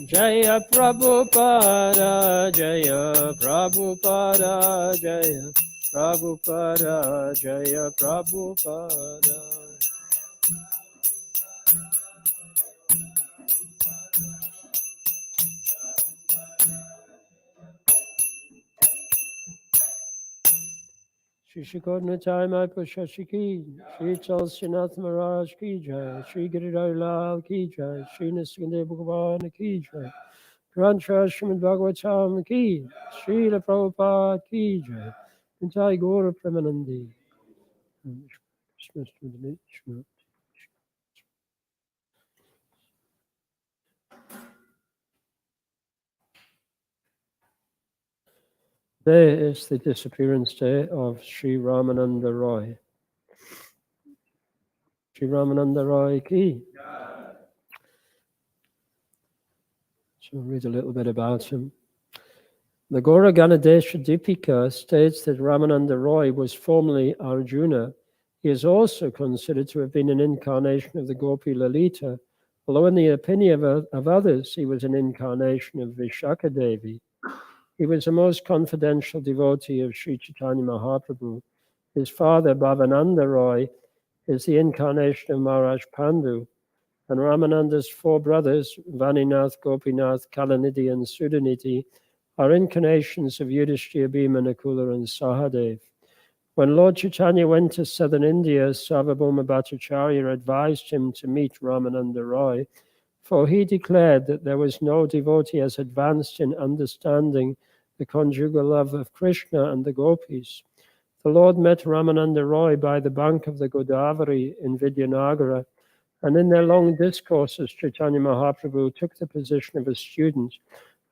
Jaya Prabhupada, Jaya Prabhupada, Jaya Prabhupada, Jaya Prabhupada. Shri Shikod Nitai Maipur Shashiki, Shri Tulsinath Maharaj Ki Jai, Shri Giridhar Lal Ki Jai, Shri Niskande Bhagavan Ki Jai, Grantra Srimad Bhagavatam Ki, Shri Prabhupada Ki Jai, Nitai Gaura Premanandi. Today is the disappearance day of Sri Ramananda Roy. Sri Ramananda Roy Ki. So I'll read a little bit about him. The Gaura Ganadesha Deepika states that Ramananda Roy was formerly Arjuna. He is also considered to have been an incarnation of the Gopi Lalita, although in the opinion of others, he was an incarnation of Vishaka Devi. He was the most confidential devotee of Sri Chaitanya Mahaprabhu. His father, Bhavananda Roy, is the incarnation of Maharaj Pandu, and Ramananda's four brothers, Vaninath, Gopinath, Kalanidhi, and Sudanidhi, are incarnations of Yudhishthira, Bhima, Nakula, and Sahadev. When Lord Chaitanya went to southern India, Sarvabhauma Bhattacharya advised him to meet Ramananda Roy, for he declared that there was no devotee as advanced in understanding the conjugal love of Krishna and the gopis. The Lord met Ramananda Roy by the bank of the Godavari in Vidyanagara, and in their long discourses, Chaitanya Mahaprabhu took the position of a student,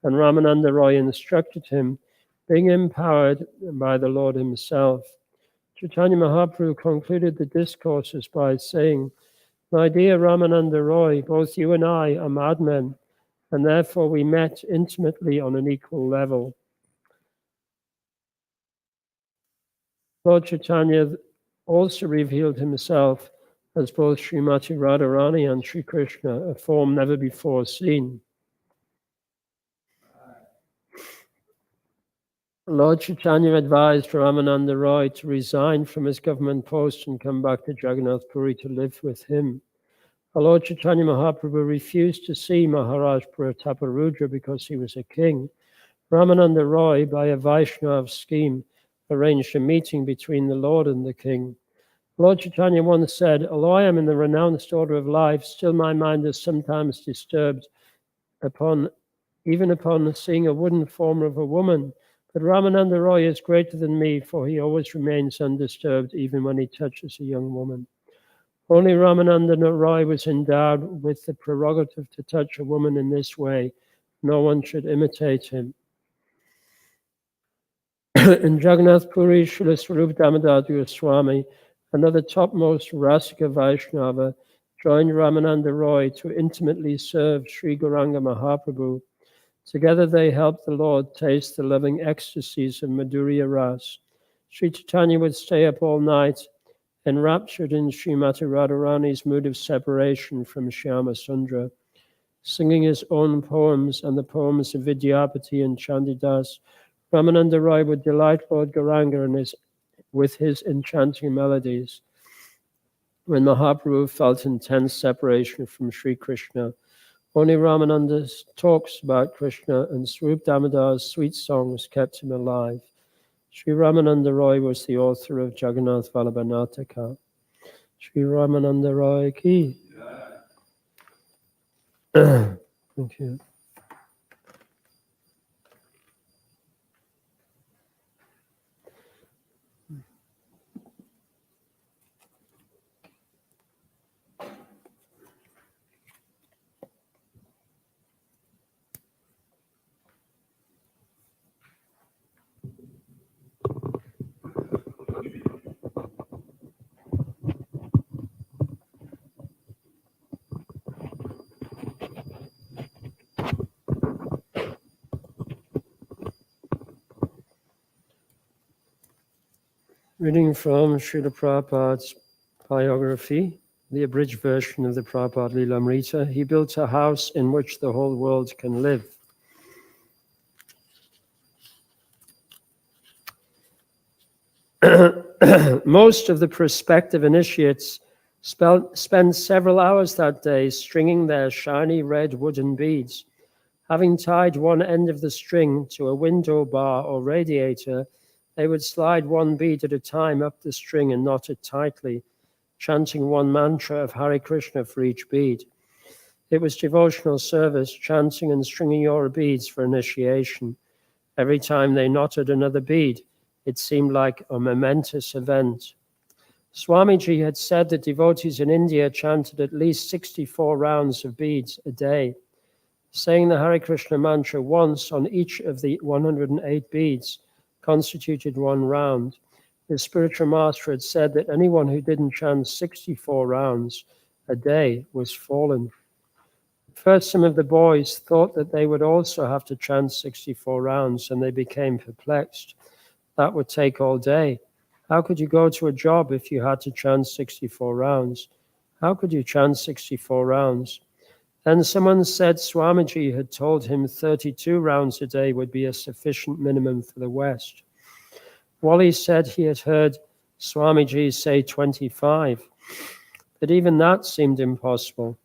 and Ramananda Roy instructed him, being empowered by the Lord himself. Chaitanya Mahaprabhu concluded the discourses by saying, "My dear Ramananda Roy, both you and I are madmen, and therefore we met intimately on an equal level." Lord Chaitanya also revealed himself as both Srimati Radharani and Sri Krishna, a form never before seen. Lord Chaitanya advised Ramananda Roy to resign from his government post and come back to Jagannath Puri to live with him. Lord Chaitanya Mahaprabhu refused to see Maharaj Prataparudra because he was a king. Ramananda Roy, by a Vaishnava scheme, arranged a meeting between the Lord and the king. Lord Chaitanya once said, "Although I am in the renounced order of life, still my mind is sometimes disturbed even upon seeing a wooden form of a woman. But Ramananda Roy is greater than me, for he always remains undisturbed even when he touches a young woman." Only Ramananda Roy was endowed with the prerogative to touch a woman in this way. No one should imitate him. In Jagannath Puri, Srila Swarup Damodar Swami, another topmost Rasika Vaishnava, joined Ramananda Roy to intimately serve Sri Gauranga Mahaprabhu. Together they helped the Lord taste the loving ecstasies of Madhurya Ras. Sri Chaitanya would stay up all night, enraptured in Srimati Radharani's mood of separation from Shyama Sundara. Singing his own poems and the poems of Vidyapati and Chandidas, Ramananda Roy would delight Lord Gauranga with his enchanting melodies. When Mahaprabhu felt intense separation from Sri Krishna, only Ramananda's talks about Krishna and Swarup Damodar's sweet songs kept him alive. Sri Ramananda Roy was the author of Jagannath Vallabha Nataka. Sri Ramananda Roy Ki. Thank you. Reading from Srila Prabhupada's biography. The abridged version of the Prabhupada Lilamrita. He built a house in which the whole world can live. Most of the prospective initiates spend several hours that day stringing their shiny red wooden beads. Having tied one end of the string to a window bar or radiator, they would slide one bead at a time up the string and knot it tightly, chanting one mantra of Hare Krishna for each bead. It was devotional service, chanting and stringing your beads for initiation. Every time they knotted another bead, it seemed like a momentous event. Swamiji had said that devotees in India chanted at least 64 rounds of beads a day. Saying the Hare Krishna mantra once on each of the 108 beads constituted one round. The spiritual master had said that anyone who didn't chant 64 rounds a day was fallen. First, some of the boys thought that they would also have to chant 64 rounds, and they became perplexed. That would take all day. How could you go to a job if you had to chant 64 rounds? How could you chant 64 rounds? Then someone said Swamiji had told him 32 rounds a day would be a sufficient minimum for the West. Wally said he had heard Swamiji say 25, but even that seemed impossible.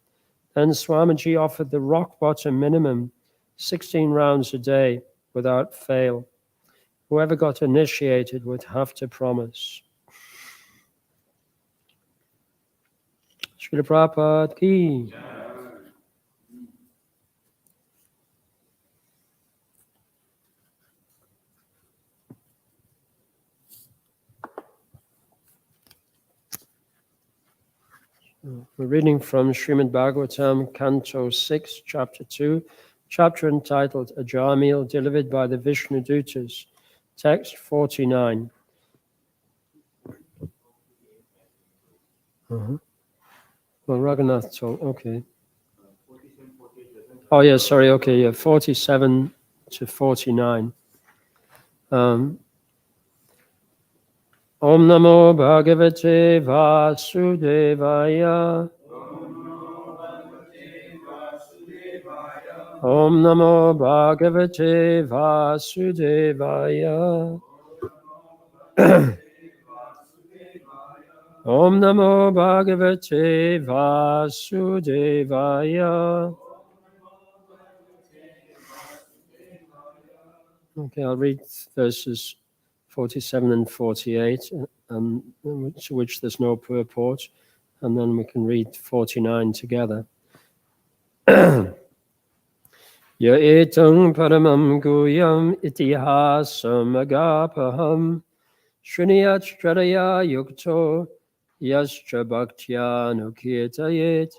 Then Swamiji offered the rock bottom minimum, 16 rounds a day without fail. Whoever got initiated would have to promise. Srila Prabhupada ki. We're reading from Srimad Bhagavatam, Canto 6, Chapter 2, chapter entitled A Jar Meal Delivered by the Vishnu Dutas, text 49. Well, Raghunath told, okay. Oh, yeah, sorry, okay, yeah, 47 to 49. Om Namo Bhagavate Vasudevaya. Om Namo Bhagavate Vasudevaya. Om Namo Bhagavate Vasudevaya. Okay, I'll read verses 47 and 48, to which there's no purport, and then we can read 49 together. Ya etang paramam guyam itihasam agapaham Shruniyat Shradaya Yukto Yastra Bhaktya Nukirtayet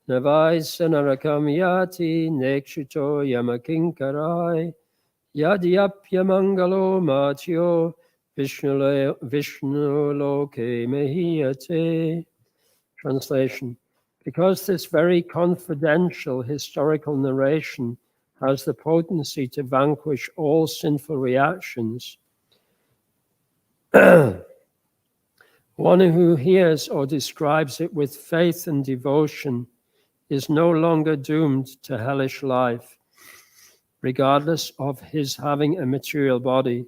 Navais Narakam Yati Nekshito Yamakinkarai Yadyapya Mangalo Matyo Vishnu Loke Mehiyate. Translation. Because this very confidential historical narration has the potency to vanquish all sinful reactions, one who hears or describes it with faith and devotion is no longer doomed to hellish life, regardless of his having a material body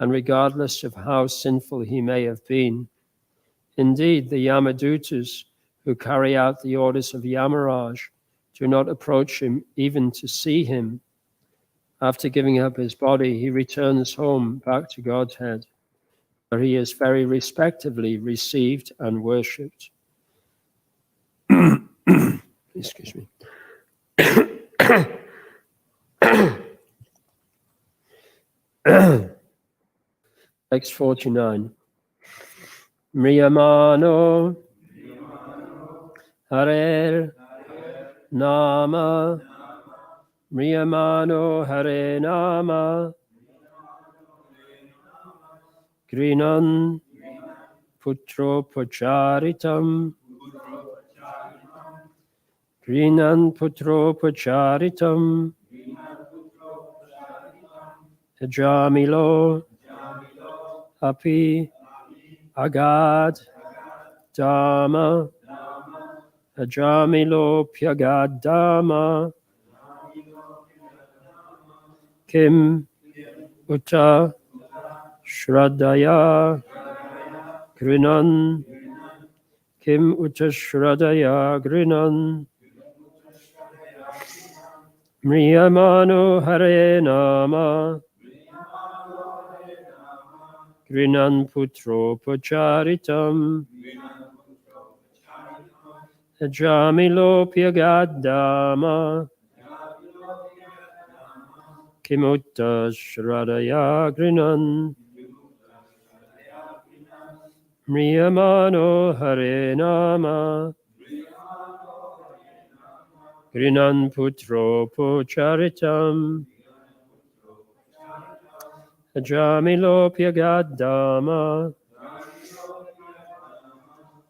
and regardless of how sinful he may have been. Indeed, the Yamadutas who carry out the orders of Yamaraj do not approach him even to see him. After giving up his body, he returns home back to Godhead, where he is very respectively received and worshipped. Excuse me. Text 49. Mriyamano Hare Nama Mriyamano Hare Nama Grinan Putro Pacharitam Grinan Putro Pacharitam Jamilo Api Agad Dhamma Ajamilopyagadama Kim Uta Shraddaya Grinan Kim Uta Shraddaya Grinan Mriyamano Hare Nama Grinan Putro Pacharitam Ajamilopyagadama Kimutta Shradaya Grinan Mriyamano Hare Nama Grinan Putro Pocharitam Ajamilopyagadama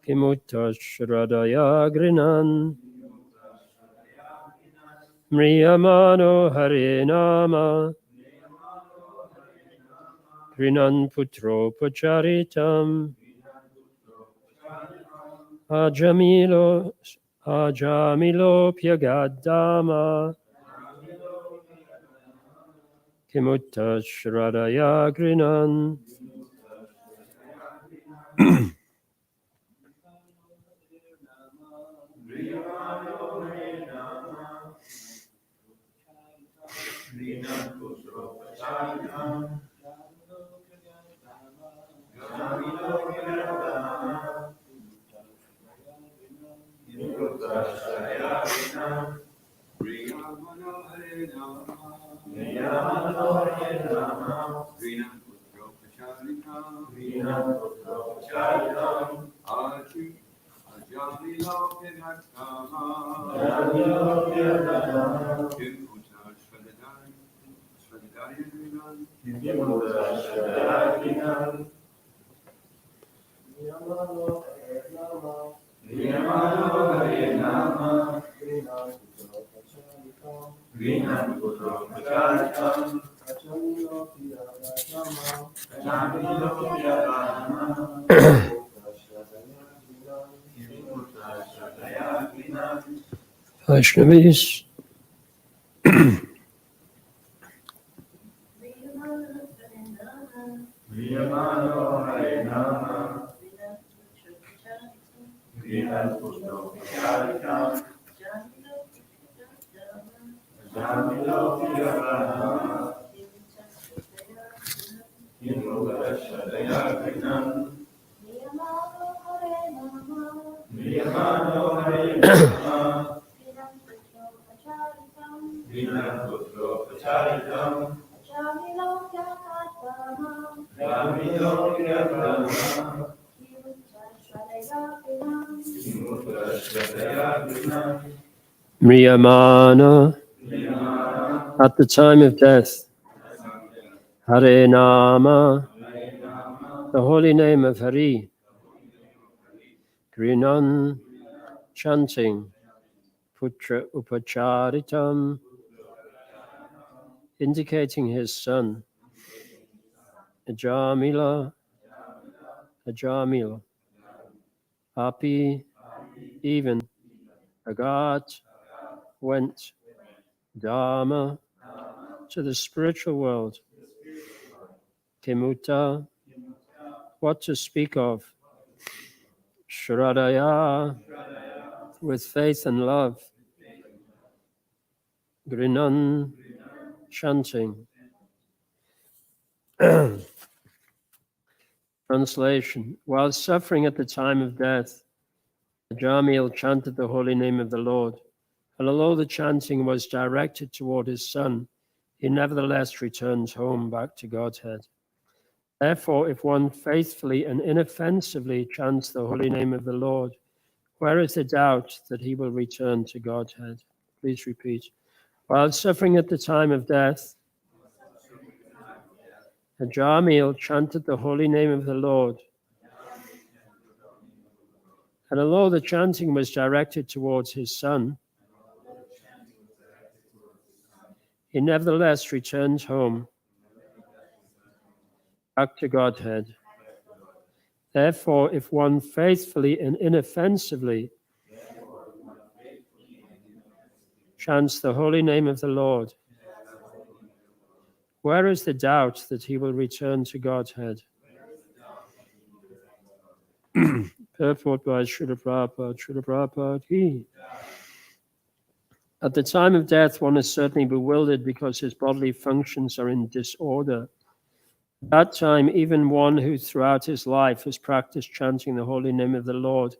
Kimutta Shradaya Grinan Mriyamano Hare Nama Grinan Putro Pacharitam Ajamilopyagadama Kimutta Shradaya Grinan Vaishnavis. Mriyamana at the time of death. Hare Nama, the holy name of Hari. Grinan, chanting. Putra Upacharitam, indicating his son. Ajamila, Ajamila. Api, even. Agat, went. Dharma, to the spiritual world. Kimuta, what to speak of. Shradaya, with faith and love. Grinan, chanting. Translation. While suffering at the time of death, Jamil chanted the holy name of the Lord, and although the chanting was directed toward his son, he nevertheless returns home back to Godhead. Therefore, if one faithfully and inoffensively chants the holy name of the Lord, where is the doubt that he will return to Godhead? Please repeat. While suffering at the time of death, Jamil chanted the holy name of the Lord, and although the chanting was directed towards his son, he nevertheless returns home, back to Godhead. Therefore, if one faithfully and inoffensively chants the holy name of the Lord? Where is the doubt that he will return to Godhead? Purport by Srila Prabhupada Ki. At the time of death, one is certainly bewildered because his bodily functions are in disorder. At that time, even one who throughout his life has practiced chanting the holy name of the Lord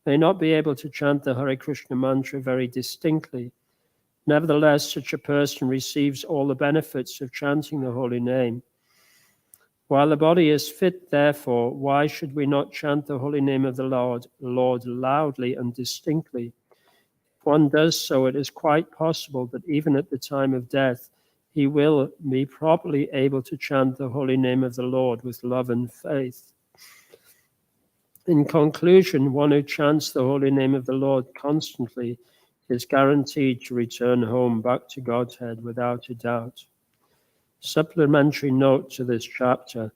may not be able to chant the Hare Krishna mantra very distinctly. Nevertheless, such a person receives all the benefits of chanting the holy name. While the body is fit, therefore, why should we not chant the holy name of the Lord loudly and distinctly? If one does so, it is quite possible that even at the time of death, he will be properly able to chant the holy name of the Lord with love and faith. In conclusion, one who chants the holy name of the Lord constantly is guaranteed to return home back to Godhead without a doubt. Supplementary note to this chapter.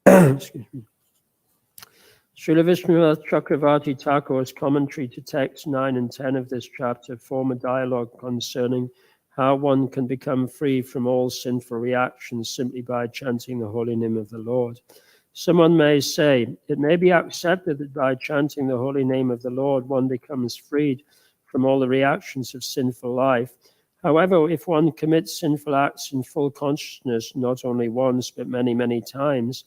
Excuse me. Srila Vishnunath Chakravarti Thakur's commentary to texts 9 and 10 of this chapter form a dialogue concerning how one can become free from all sinful reactions simply by chanting the holy name of the Lord. Someone may say, it may be accepted that by chanting the holy name of the Lord, one becomes freed from all the reactions of sinful life. However, if one commits sinful acts in full consciousness, not only once, but many, many times,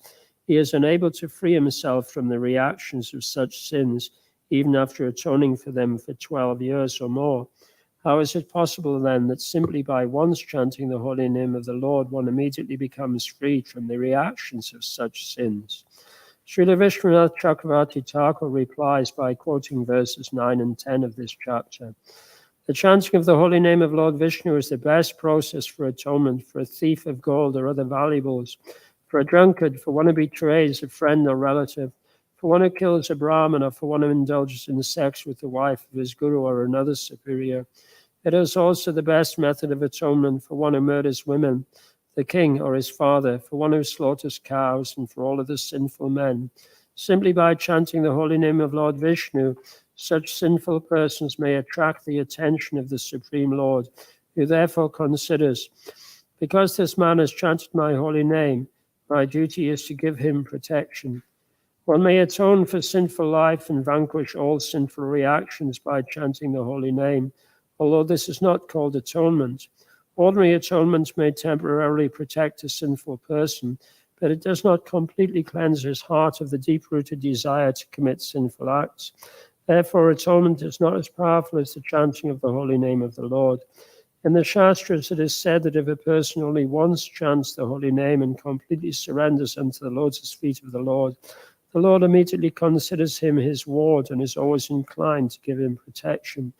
he is unable to free himself from the reactions of such sins, even after atoning for them for 12 years or more. How is it possible then that simply by once chanting the holy name of the Lord, one immediately becomes freed from the reactions of such sins? Srila Vishnunath Chakravarti Thakur replies by quoting verses 9 and 10 of this chapter. The chanting of the holy name of Lord Vishnu is the best process for atonement for a thief of gold or other valuables, for a drunkard, for one who betrays a friend or relative, for one who kills a Brahmin, or for one who indulges in sex with the wife of his guru or another superior. It is also the best method of atonement for one who murders women, the king or his father, for one who slaughters cows, and for all other sinful men. Simply by chanting the holy name of Lord Vishnu, such sinful persons may attract the attention of the Supreme Lord, who therefore considers, because this man has chanted my holy name, my duty is to give him protection. One may atone for sinful life and vanquish all sinful reactions by chanting the holy name, although this is not called atonement. Ordinary atonement may temporarily protect a sinful person, but it does not completely cleanse his heart of the deep-rooted desire to commit sinful acts. Therefore, atonement is not as powerful as the chanting of the holy name of the Lord. In the Shastras, it is said that if a person only once chants the holy name and completely surrenders unto the lotus feet of the Lord immediately considers him his ward and is always inclined to give him protection.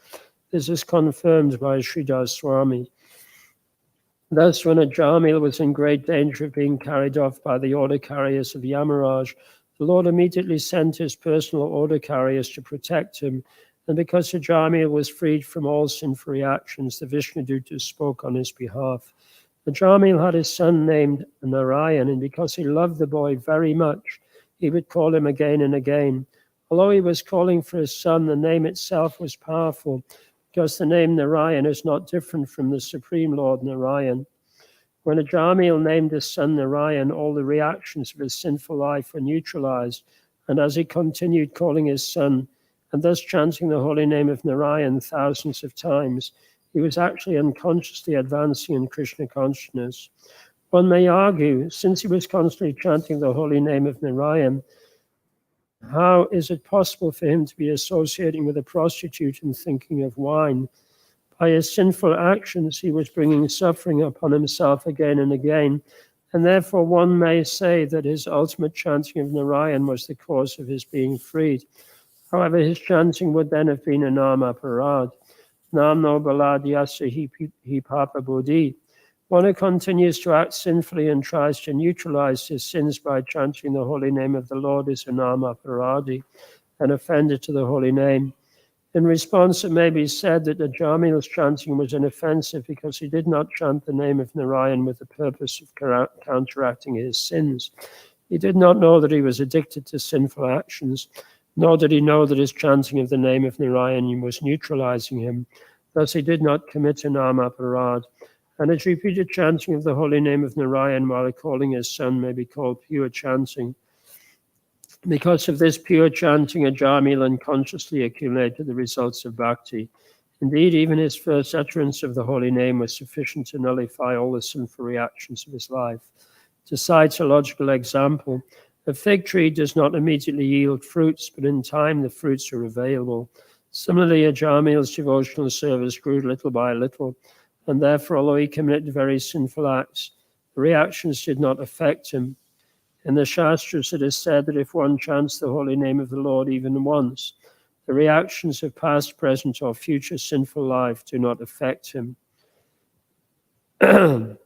This is confirmed by Sridhar Swami. Thus, when a Jamil was in great danger of being carried off by the order carriers of Yamaraj, the Lord immediately sent his personal order carriers to protect him, and because Ajamil was freed from all sinful reactions, the Vishnudutas spoke on his behalf. Ajamil had his son named Narayan, and because he loved the boy very much, he would call him again and again. Although he was calling for his son, the name itself was powerful, because the name Narayan is not different from the Supreme Lord Narayan. When Ajamil named his son Narayan, all the reactions of his sinful life were neutralized, and as he continued calling his son, and thus chanting the holy name of Narayan thousands of times, he was actually unconsciously advancing in Krishna consciousness. One may argue, since he was constantly chanting the holy name of Narayan, how is it possible for him to be associating with a prostitute and thinking of wine? By his sinful actions, he was bringing suffering upon himself again and again, and therefore one may say that his ultimate chanting of Narayan was the cause of his being freed. However, his chanting would then have been a nama parad. Nam no baladyasa hi papa bodhi. One who continues to act sinfully and tries to neutralize his sins by chanting the holy name of the Lord is a nama paradi, an offender to the holy name. In response, it may be said that Ajamil's chanting was inoffensive because he did not chant the name of Narayan with the purpose of counteracting his sins. He did not know that he was addicted to sinful actions. Nor did he know that his chanting of the name of Narayan was neutralizing him. Thus he did not commit an amaparad. And his repeated chanting of the holy name of Narayan while calling his son may be called pure chanting. Because of this pure chanting, Ajamil unconsciously accumulated the results of bhakti. Indeed, even his first utterance of the holy name was sufficient to nullify all the sinful reactions of his life. To cite a logical example, a fig tree does not immediately yield fruits, but in time the fruits are available. Similarly, Ajamil's devotional service grew little by little, and therefore, although he committed very sinful acts, the reactions did not affect him. In the Shastras, it is said that if one chants the holy name of the Lord even once, the reactions of past, present, or future sinful life do not affect him. To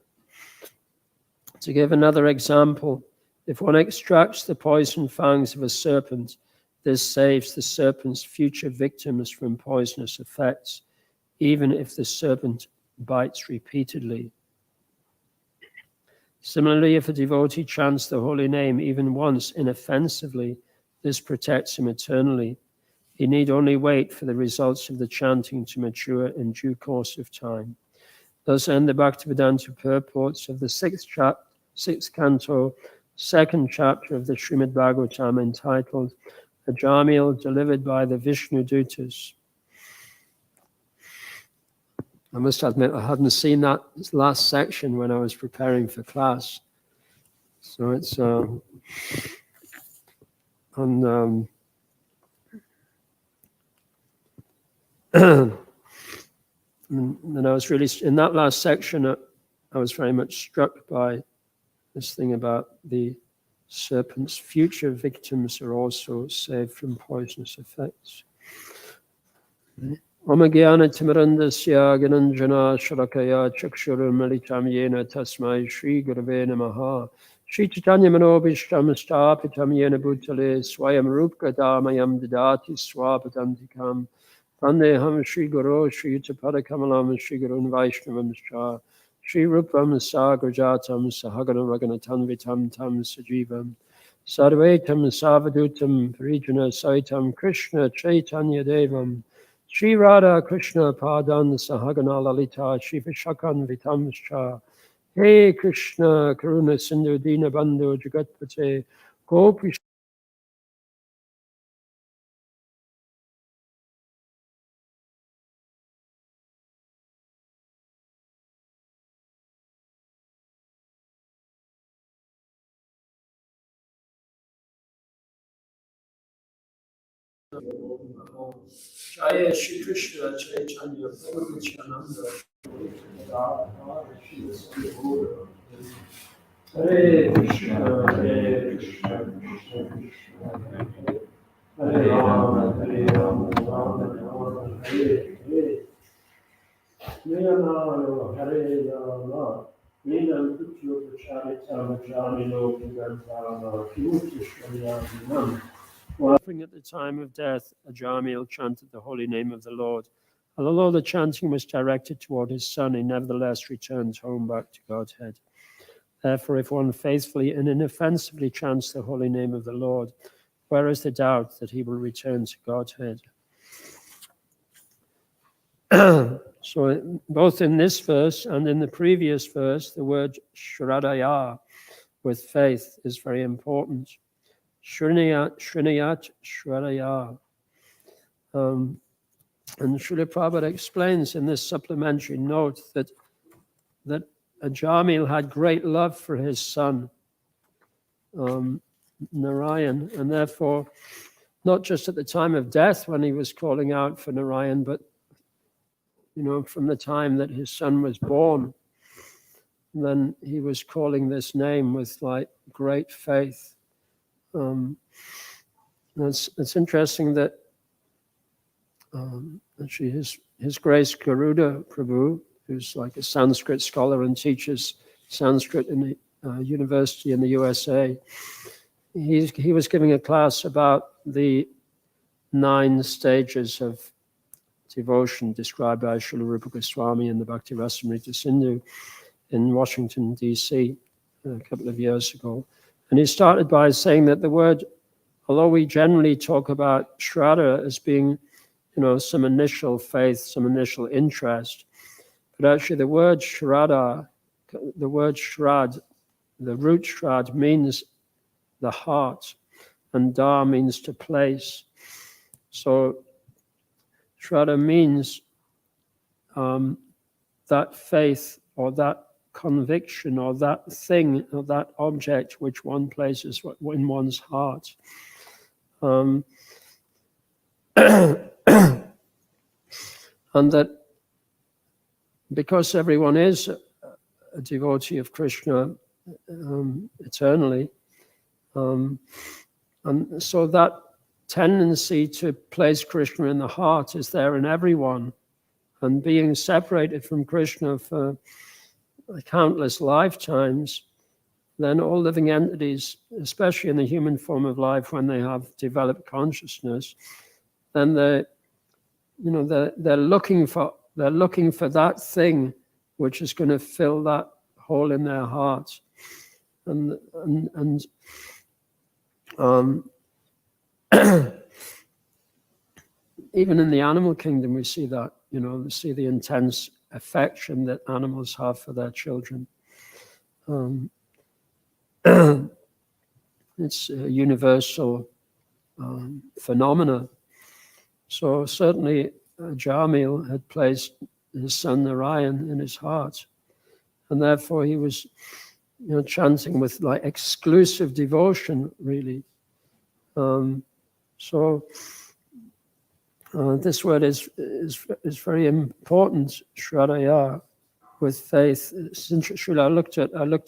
give another example, if one extracts the poison fangs of a serpent, this saves the serpent's future victims from poisonous effects, even if the serpent bites repeatedly. Similarly, if a devotee chants the holy name even once inoffensively, this protects him eternally. He need only wait for the results of the chanting to mature in due course of time. Thus end the Bhaktivedanta purports of the sixth canto, second chapter of the Srimad Bhagavatam, entitled Ajamil delivered by the Vishnu Dutas. I must admit I hadn't seen that last section when I was preparing for class. So it's and I was really, in that last section, I was very much struck by this thing about the serpent's future victims are also saved from poisonous effects. Omagyan Timarandasya Gananjana Sharakaya Chakshuram Malitam Yena Tasmai Shri Gurave Namaha Shri Chaitanya Manobishtam Stapitam Yena Bhutale Swayam Rupka Damayam Didati Swapatantikam Vandeham Shri Guru Shri Utapada Kamalam Shri Gurun Vaishnavam Shri Rupam Sagrajatam Sahagana Raganatan Vitam Tam Sajivam Sarvetam Savadutam Parijana Saitam Krishna Chaitanya Devam Shri Radha Krishna Padan Sahagana Lalita Shri Vishakan Vitamscha Hey Krishna Karuna Sindhu Dina Bandhu Jagatpate Gopi Jaya Shri Krishna Chaitanya Prabhu Nityananda Hare Krishna Hare Krishna Krishna Krishna Hare Rama Hare Rama Rama Rama Hare Hare Nirvana Hare Rama Ninam Kutyo Pracharitam Jamino Pugantama Kutishwayanam. Offering at the time of death, Ajamil chanted the holy name of the Lord. Although the chanting was directed toward his son, he nevertheless returned home back to Godhead. Therefore, if one faithfully and inoffensively chants the holy name of the Lord, where is the doubt that he will return to Godhead? So, both in this verse and in the previous verse, the word Shradaya, with faith, is very important. Shrinayat, Shradaya. And Srila Prabhupada explains in this supplementary note that Ajamil had great love for his son, Narayan, and therefore, not just at the time of death when he was calling out for Narayan, but from the time that his son was born, then he was calling this name with great faith. It's interesting that actually his Grace Garuda Prabhu, who's like a Sanskrit scholar and teaches Sanskrit in the university in the USA, he was giving a class about the 9 stages of devotion described by Srila Rupa Goswami in the Bhakti Rasamrita Sindhu in Washington, D.C. a couple of years ago. And he started by saying that the word although we generally talk about Shraddha as being, some initial faith, some initial interest, but actually the word Shraddha, the word Shrad, the root Shrad means the heart, and Da means to place. So Shraddha means that faith or that conviction or that thing or that object which one places in one's heart. And that because everyone is a devotee of Krishna eternally, and so that tendency to place Krishna in the heart is there in everyone. And being separated from Krishna for countless lifetimes, then all living entities, especially in the human form of life, when they have developed consciousness, then they're looking for that thing which is going to fill that hole in their heart, and even in the animal kingdom, we see that. We see the intense affection that animals have for their children. It's a universal phenomena. So certainly Jamil had placed his son Narayan in his heart, and therefore he was chanting with like exclusive devotion, really. This word is very important, Shraddhaya, with faith. I looked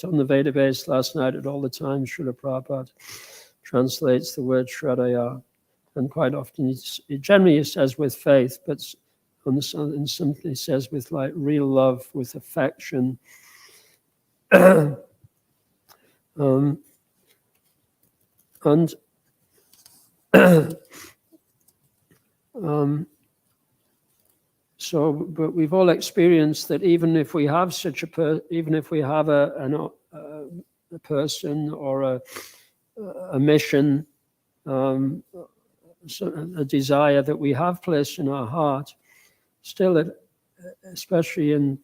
on the Veda base last night at all the time. Srila Prabhupada translates the word Shraddhaya, and quite often it generally says with faith, but and simply says with like real love, with affection. But we've all experienced that even if we have a person or a mission, a desire that we have placed in our heart, still, especially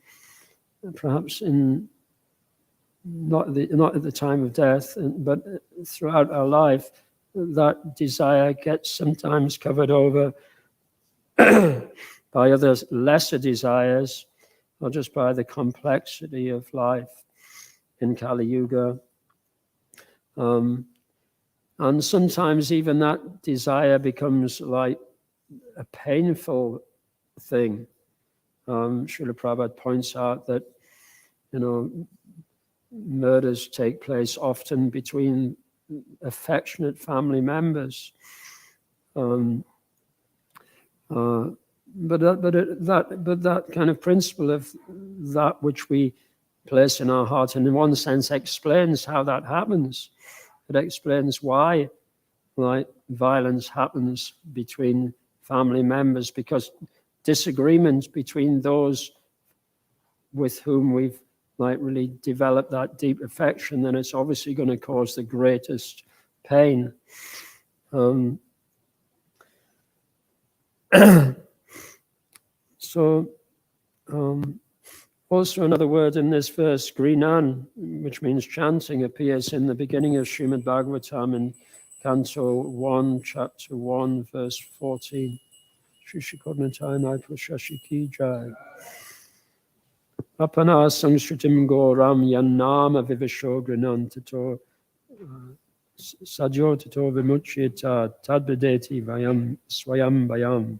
perhaps not at the time of death, but throughout our life, that desire gets sometimes covered over by other lesser desires, or just by the complexity of life in Kali Yuga. And sometimes even that desire becomes like a painful thing. Srila Prabhupada points out that, murders take place often between affectionate family members. But that kind of principle of that which we place in our heart, and in one sense explains how that happens. It explains why, like, violence happens between family members, because disagreement between those with whom we've really developed that deep affection, then it's obviously going to cause the greatest pain. Also another word in this verse, Grinan, which means chanting, appears in the beginning of Srimad Bhagavatam in Canto 1, Chapter 1, verse 14. Shri Shikodnatai Maipushashi Ki Jai. Apana Samshritim Goram Yannama Vivasho Grinan Tato Sadyo Tato Vimuchyata Tadbideti Vayam Swayam Vayam.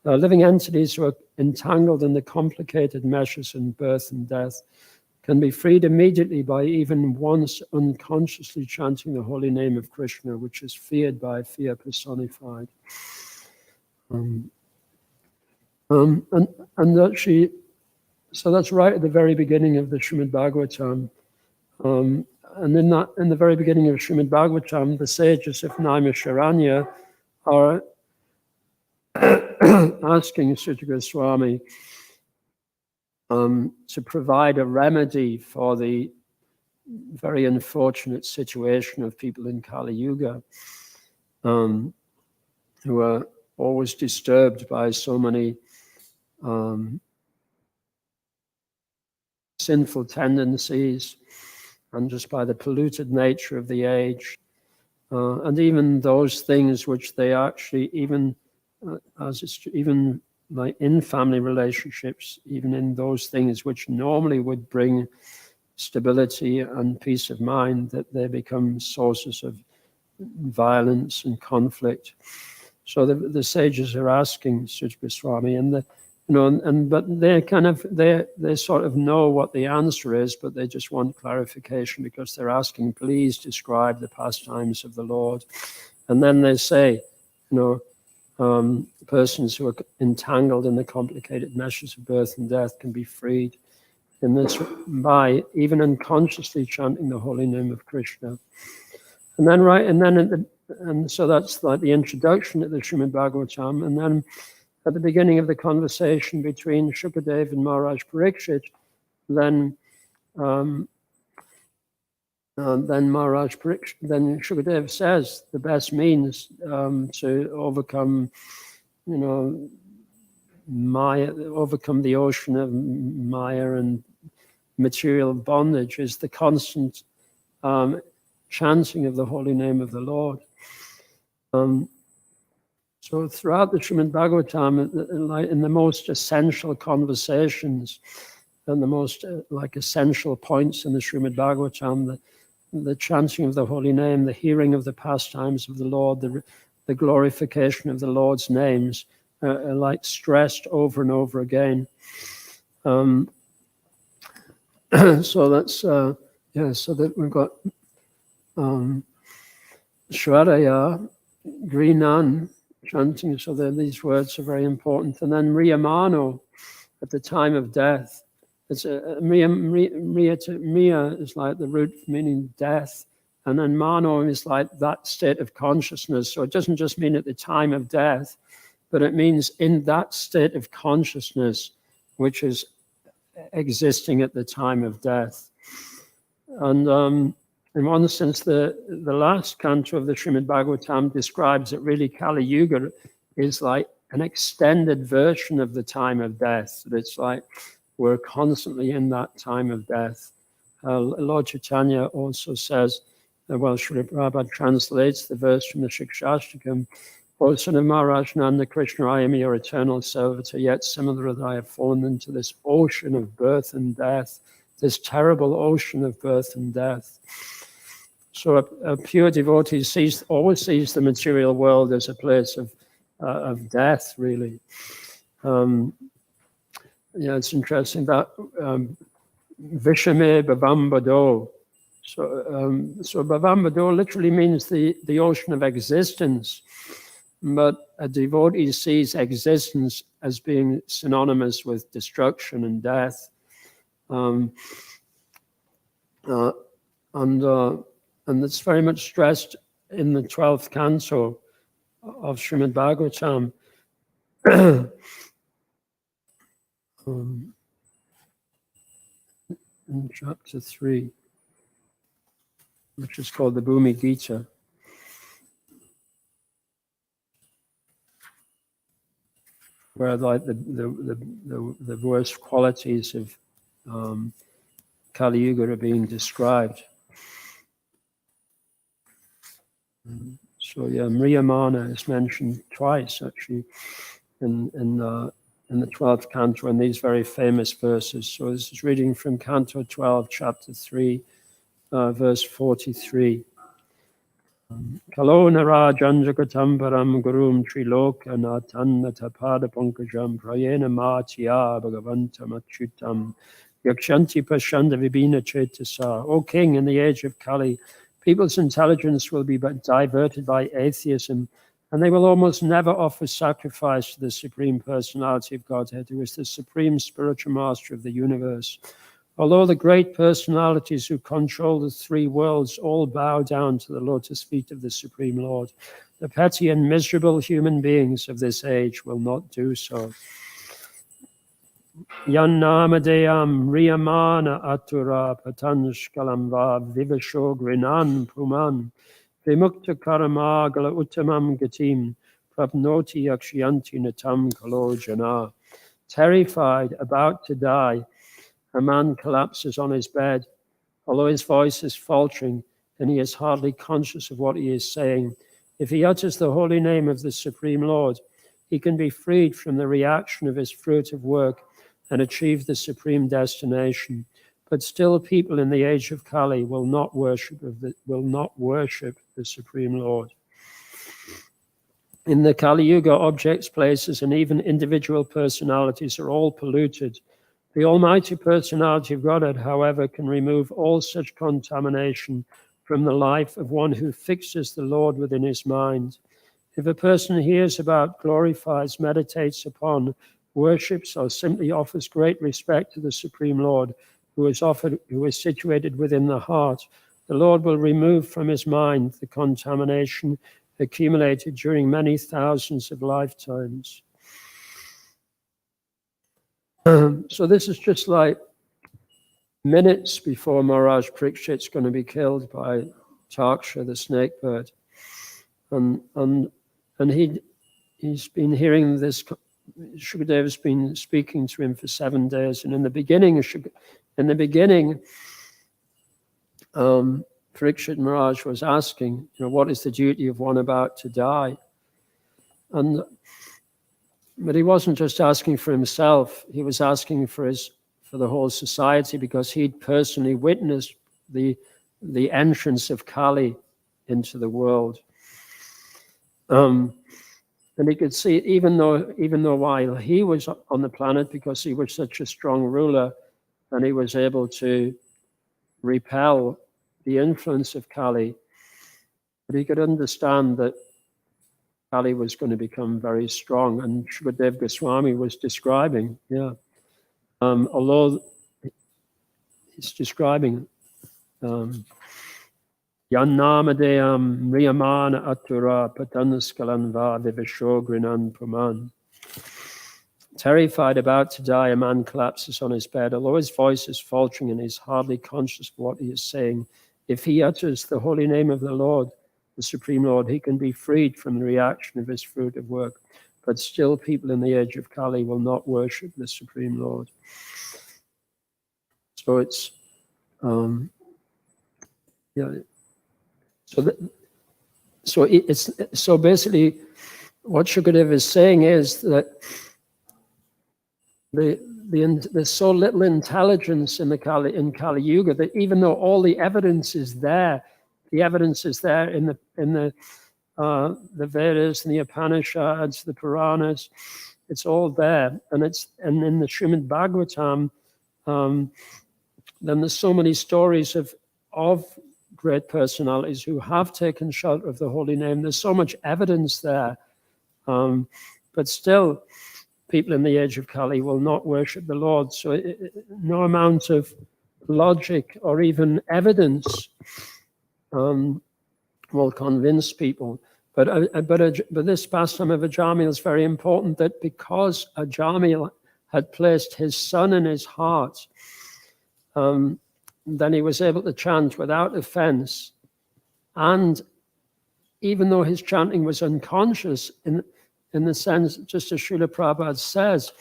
Living entities who are entangled in the complicated meshes in birth and death can be freed immediately by even once unconsciously chanting the holy name of Krishna, which is feared by fear personified. And actually, so that's right at the very beginning of the Srimad Bhagavatam. And in the very beginning of Srimad Bhagavatam, the sages of Naimisharanya are asking Sutta Goswami to provide a remedy for the very unfortunate situation of people in Kali Yuga. who are always disturbed by so many sinful tendencies and just by the polluted nature of the age. And even those things which they actually, even even like in family relationships, even in those things which normally would bring stability and peace of mind, that they become sources of violence and conflict. So the sages are asking Suja Goswami, and but they sort of know what the answer is, but they just want clarification because they're asking, please describe the pastimes of the Lord. And then they say, persons who are entangled in the complicated meshes of birth and death can be freed in this by even unconsciously chanting the holy name of Krishna. And so that's like the introduction to the Srimad Bhagavatam. And then at the beginning of the conversation between Shukadev and Maharaj Parikshit, then Shukadev says the best means to overcome, Maya, overcome the ocean of Maya and material bondage is the constant chanting of the holy name of the Lord. So throughout the Srimad Bhagavatam, in the most essential conversations and the most essential points in the Srimad Bhagavatam, the chanting of the holy name, the hearing of the pastimes of the Lord, the glorification of the Lord's names are stressed over and over again. So that's so that we've got Shradaya, Grinan, chanting, so these words are very important. And then Riyamano, at the time of death. It's Miya is like the root meaning death, and then Mano is like that state of consciousness. So it doesn't just mean at the time of death, but it means in that state of consciousness which is existing at the time of death. And in one sense, the last canto of the Srimad Bhagavatam describes that really Kali Yuga is like an extended version of the time of death. It's like we're constantly in that time of death. Lord Chaitanya also says, Srila Prabhupada translates the verse from the Shikshashtakam, O son of Maharaj Nanda Krishna, I am your eternal servitor, yet similarly I have fallen into this ocean of birth and death, this terrible ocean of birth and death. So a pure devotee always sees the material world as a place of death, really. It's interesting that Vishame Bhavambado. So Bhavambado literally means the ocean of existence, but a devotee sees existence as being synonymous with destruction and death. And it's very much stressed in the 12th canto of Srimad Bhagavatam. In chapter 3, which is called the Bhumi Gita. Where like the worst qualities of Kali Yuga are being described. So Mriyamana is mentioned twice actually in the 12th canto in these very famous verses. So this is reading from Canto 12, chapter 3, verse 43. Kalo narajanjagatam param gurum triloka natannatapada pankajam prayena matya bhagavantam achyutam yakshanti pashanda vibhina chetasa. O king, in the age of Kali, people's intelligence will be diverted by atheism, and they will almost never offer sacrifice to the Supreme Personality of Godhead, who is the Supreme Spiritual Master of the universe. Although the great personalities who control the three worlds all bow down to the lotus feet of the Supreme Lord, the petty and miserable human beings of this age will not do so. Yannamadeyam riyamana atura patanshkalam va vivasho grinan puman Vimukta karamagala uttamam gatim prapnoti yakshayanti natam kalo jana. Terrified, about to die, a man collapses on his bed, although his voice is faltering and he is hardly conscious of what he is saying. If he utters the holy name of the Supreme Lord, he can be freed from the reaction of his fruitive work and achieve the supreme destination. But still, people in the age of Kali will not worship the Supreme Lord. In the Kali Yuga, objects, places, and even individual personalities are all polluted. The Almighty Personality of Godhead, however, can remove all such contamination from the life of one who fixes the Lord within his mind. If a person hears about, glorifies, meditates upon, worships, or simply offers great respect to the Supreme Lord, who is situated within the heart, the Lord will remove from his mind the contamination accumulated during many thousands of lifetimes. So this is just like minutes before Maharaj Parikshit's going to be killed by Taksha, the snake bird. And he's been hearing this. Shukadev's been speaking to him for 7 days, and in the beginning, Parikshit Maharaj was asking, what is the duty of one about to die? But he wasn't just asking for himself; he was asking for the whole society, because he'd personally witnessed the entrance of Kali into the world. And he could see, even though while he was on the planet, because he was such a strong ruler, and he was able to repel the influence of Kali, but he could understand that Kali was going to become very strong. And Shukadev Goswami was describing, although he's describing Yannamadeyam Riyamana Atura Patanskalanva Vivashogrinan Puman. Terrified, about to die, a man collapses on his bed. Although his voice is faltering and he's hardly conscious of what he is saying, if he utters the holy name of the Lord, the Supreme Lord, he can be freed from the reaction of his fruitive work. But still, people in the age of Kali will not worship the Supreme Lord. So it's So basically, what Shukadev is saying is that there's so little intelligence in Kali Yuga, that even though all the evidence is there, in the Vedas and the Upanishads, the Puranas, it's all there, and in the Srimad Bhagavatam, then there's so many stories of great personalities who have taken shelter of the holy name. There's so much evidence there, but still, people in the age of Kali will not worship the Lord. So no amount of logic or even evidence will convince people. But this pastime of Ajamil is very important, that because Ajamil had placed his son in his heart, then he was able to chant without offense. And even though his chanting was unconscious, in the sense, just as Srila Prabhupada says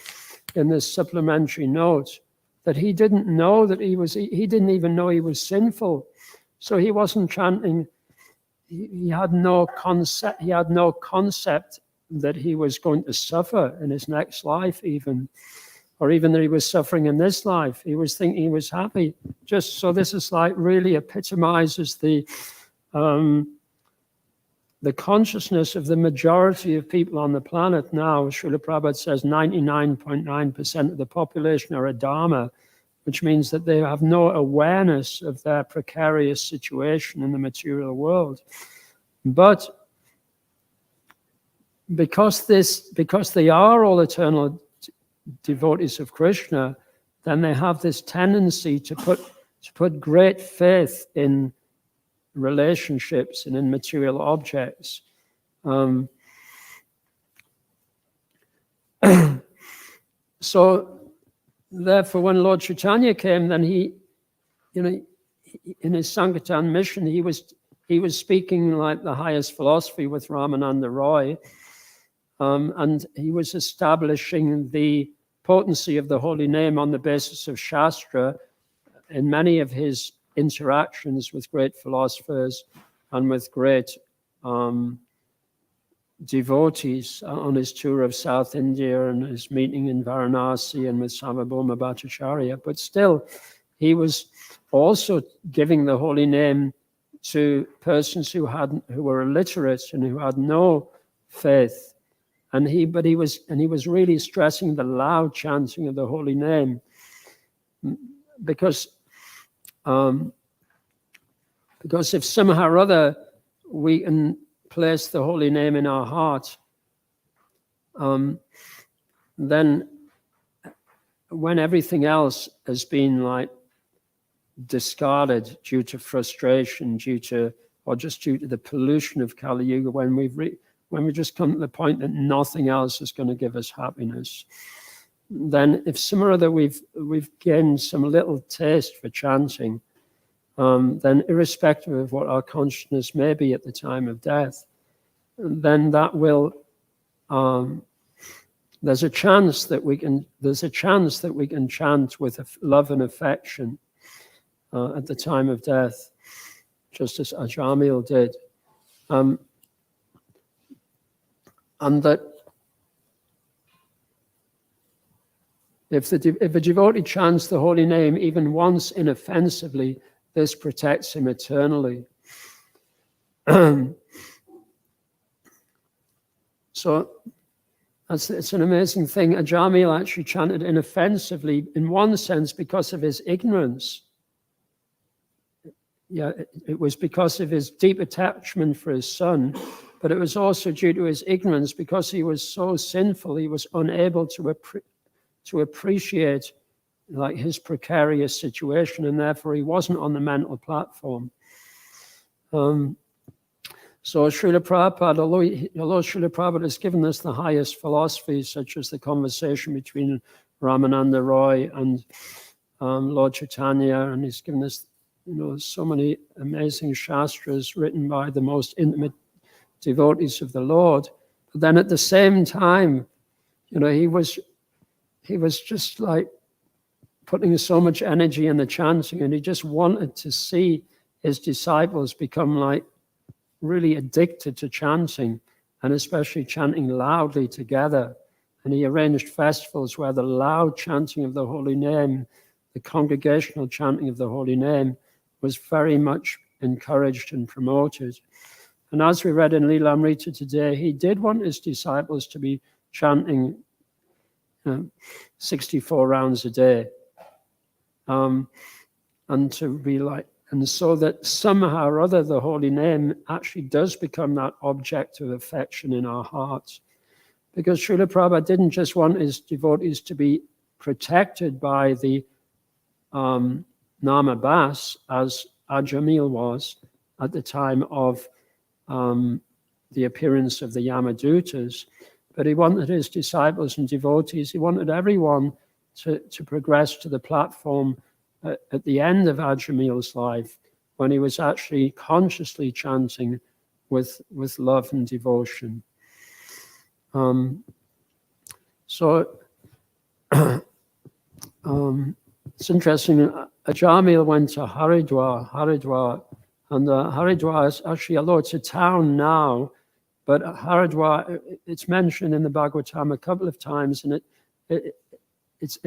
in this supplementary note, that he didn't know that he didn't even know he was sinful. So he wasn't chanting, he had no concept that he was going to suffer in his next life even, or even that he was suffering in this life. He was thinking he was happy. Just so this is like really epitomizes the consciousness of the majority of people on the planet now. Srila Prabhupada says 99.9% of the population are adharma, which means that they have no awareness of their precarious situation in the material world. But because they are all eternal devotees of Krishna, then they have this tendency to put great faith in relationships and in material objects. So therefore, when Lord Chaitanya came, then he in his Sankirtan mission, he was he was speaking like the highest philosophy with Ramananda Roy, and he was establishing the potency of the holy name on the basis of Shastra in many of his interactions with great philosophers and with great devotees on his tour of South India and his meeting in Varanasi and with Sarvabhauma Bhattacharya. But still, he was also giving the holy name to persons who were illiterate and who had no faith. And he was really stressing the loud chanting of the holy name, because if somehow or other we can place the holy name in our heart, then when everything else has been like discarded due to frustration, or just due to the pollution of Kali Yuga, when we just come to the point that nothing else is going to give us happiness, then if somehow or other we've gained some little taste for chanting, then irrespective of what our consciousness may be at the time of death, then that will there's a chance that we can chant with love and affection at the time of death, just as Ajamil did, and that if a devotee chants the holy name even once inoffensively, this protects him eternally. So it's an amazing thing. Ajamil actually chanted inoffensively in one sense because of his ignorance. Yeah, it was because of his deep attachment for his son, but it was also due to his ignorance, because he was so sinful, he was unable to appreciate like his precarious situation, and therefore he wasn't on the mental platform. So Srila Prabhupada, although Srila Prabhupada has given us the highest philosophies, such as the conversation between Ramananda Roy and Lord Chaitanya, and he's given us, so many amazing shastras written by the most intimate devotees of the Lord. But then at the same time, he was just like putting so much energy in the chanting, and he just wanted to see his disciples become like really addicted to chanting, and especially chanting loudly together. And he arranged festivals where the loud chanting of the holy name, the congregational chanting of the holy name, was very much encouraged and promoted. And as we read in Lilamrita today, he did want his disciples to be chanting 64 rounds a day, and to be like, and so that somehow or other the holy name actually does become that object of affection in our hearts. Because Srila Prabhupada didn't just want his devotees to be protected by the Nama Bas, as Ajamil was at the time of the appearance of the Yamadutas, but he wanted his disciples and devotees, he wanted everyone to progress to the platform at the end of Ajamil's life, when he was actually consciously chanting with love and devotion. So it's interesting. Ajamil went to Haridwar, and Haridwar is actually, although it's a town now, but Haridwar, it's mentioned in the Bhagavatam a couple of times, and it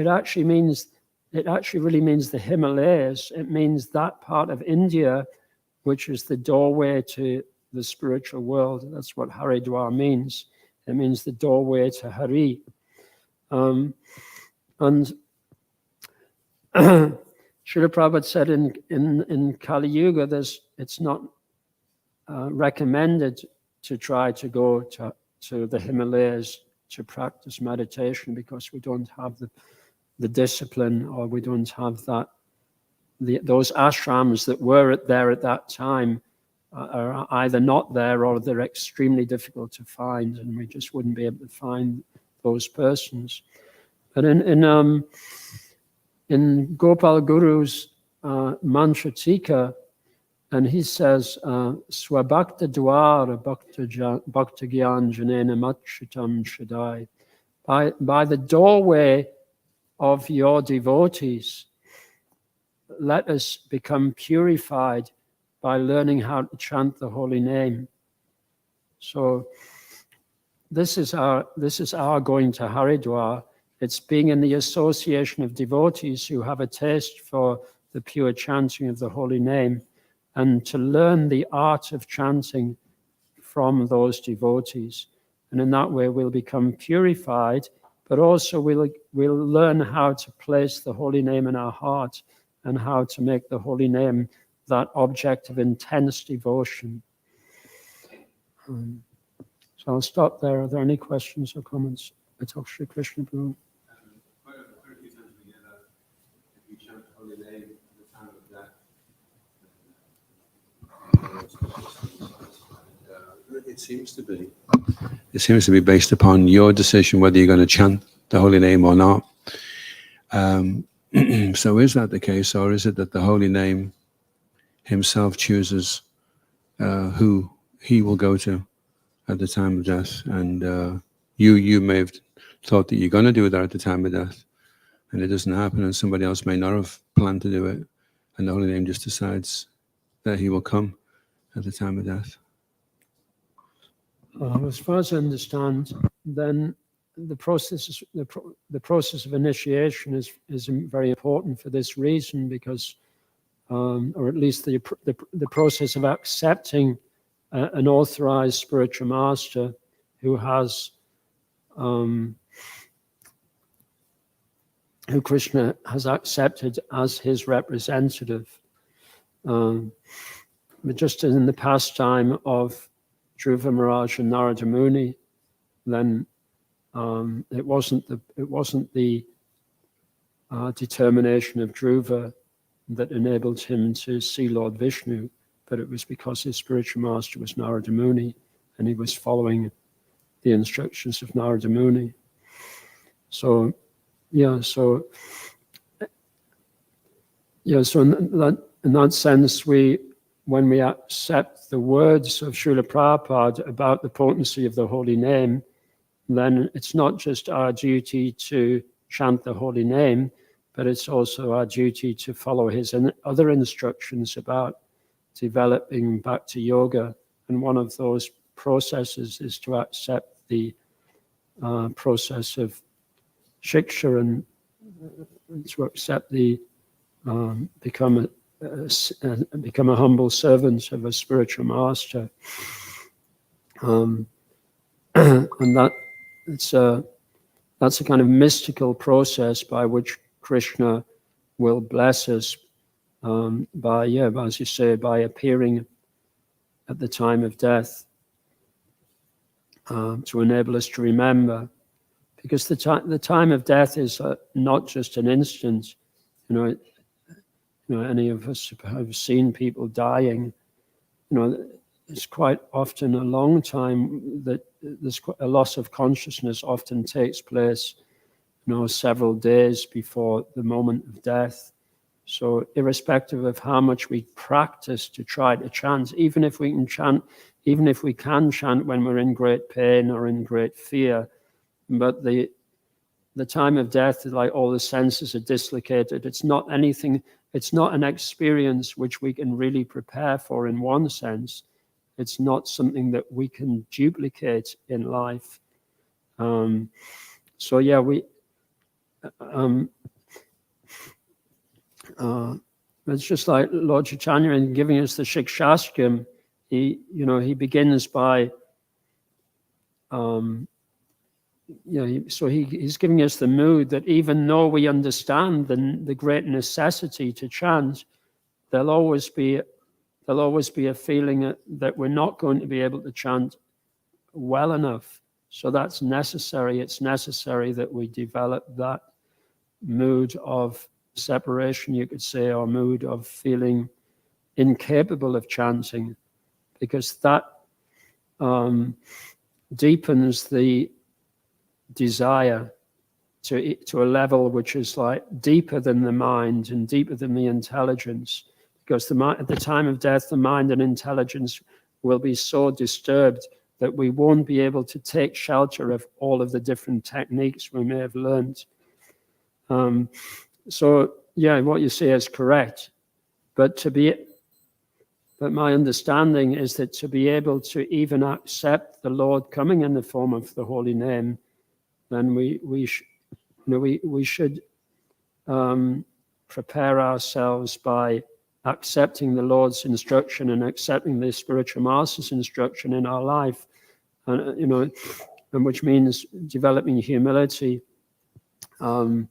actually really means the Himalayas. It means that part of India, which is the doorway to the spiritual world. That's what Haridwar means. It means the doorway to Hari. And Srila Prabhupada said in Kali Yuga, it's not recommended to try to go to the Himalayas to practice meditation, because we don't have the discipline, or we don't have those ashrams that were there at that time are either not there, or they're extremely difficult to find, and we just wouldn't be able to find those persons. But in Gopal Guru's Mantra Tika, And he says, Swabhakta Dwara Bhakta Gyan Janena Machutam Shadai. By the doorway of your devotees, let us become purified by learning how to chant the holy name. So this is our going to Haridwar. It's being in the association of devotees who have a taste for the pure chanting of the holy name, and to learn the art of chanting from those devotees. And in that way we'll become purified, but also we'll learn how to place the holy name in our heart and how to make the holy name that object of intense devotion. So I'll stop there. Are there any questions or comments? Shri Krishna Prabhu. Quite a few times we hear that if you chant the holy name at the time of death, it seems to be based upon your decision whether you're going to chant the holy name or not. So is that the case, or is it that the holy name himself chooses who he will go to at the time of death? And you may have thought that you're going to do that at the time of death, and it doesn't happen, and somebody else may not have planned to do it, and the holy name just decides that he will come at the time of death. As far as I understand, then the process of initiation is very important for this reason, because, or at least the process of accepting an authorized spiritual master who Krishna has accepted as his representative. But just as in the pastime of Dhruva Maharaj and Narada Muni, then it wasn't the determination of Dhruva that enabled him to see Lord Vishnu, but it was because his spiritual master was Narada Muni, and he was following the instructions of Narada Muni. So in that sense, when we accept the words of Srila Prabhupada about the potency of the holy name, then it's not just our duty to chant the holy name, but it's also our duty to follow his other instructions about developing Bhakti Yoga. And one of those processes is to accept the process of shiksha and to accept the become a humble servant of a spiritual master, and that's a kind of mystical process by which Krishna will bless us by, as you say, by appearing at the time of death to enable us to remember, because the time of death is not just an instant. Any of us have seen people dying. It's quite often a long time that there's a loss of consciousness often takes place, several days before the moment of death. So irrespective of how much we practice to try to chant, even if we can chant when we're in great pain or in great fear, but the time of death is like all the senses are dislocated. It's not an experience which we can really prepare for in one sense. It's not something that we can duplicate in life. It's just like Lord Chaitanya in giving us the Shikshashtam. He begins by he's giving us the mood that even though we understand the great necessity to chant, there'll always be a feeling that we're not going to be able to chant well enough. So that's necessary. It's necessary that we develop that mood of separation, you could say, or mood of feeling incapable of chanting, because that deepens the desire to a level which is like deeper than the mind and deeper than the intelligence, because at the time of death, the mind and intelligence will be so disturbed that we won't be able to take shelter of all of the different techniques we may have learned. So yeah, what you say is correct, but my understanding is that to be able to even accept the Lord coming in the form of the holy name, then we should prepare ourselves by accepting the Lord's instruction and accepting the spiritual master's instruction in our life, and and which means developing humility. And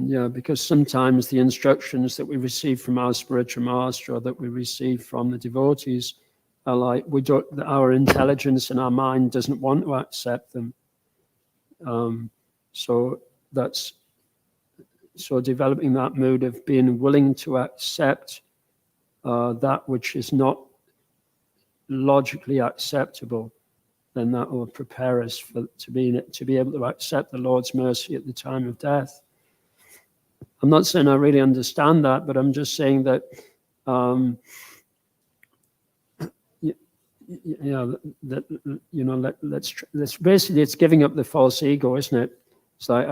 yeah, because sometimes the instructions that we receive from our spiritual master or that we receive from the devotees are like our intelligence and our mind doesn't want to accept them. So developing that mood of being willing to accept that which is not logically acceptable, then that will prepare us to be able to accept the Lord's mercy at the time of death. I'm not saying I really understand that, but I'm just saying that, let's basically, it's giving up the false ego, isn't it? It's like,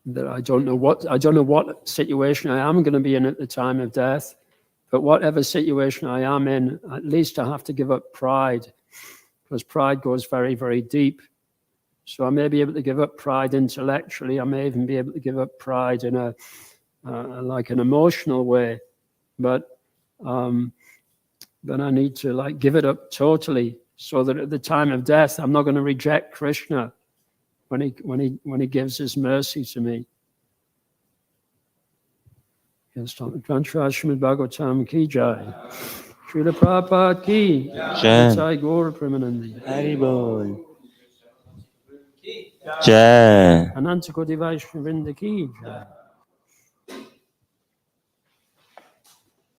that I don't know what situation I am going to be in at the time of death, but whatever situation I am in, at least I have to give up pride, because pride goes very, very deep. So I may be able to give up pride intellectually. I may even be able to give up pride in like an emotional way, but I need to give it up totally, so that at the time of death, I'm not going to reject Krishna when he gives his mercy to me. Yes, Srimad Bhagavatam ki jai. Srila Prabhupada ki jai. Gaura Premanandi. Haribol. Jai. Ananta Koti Vaishnava Vrinda ki jai.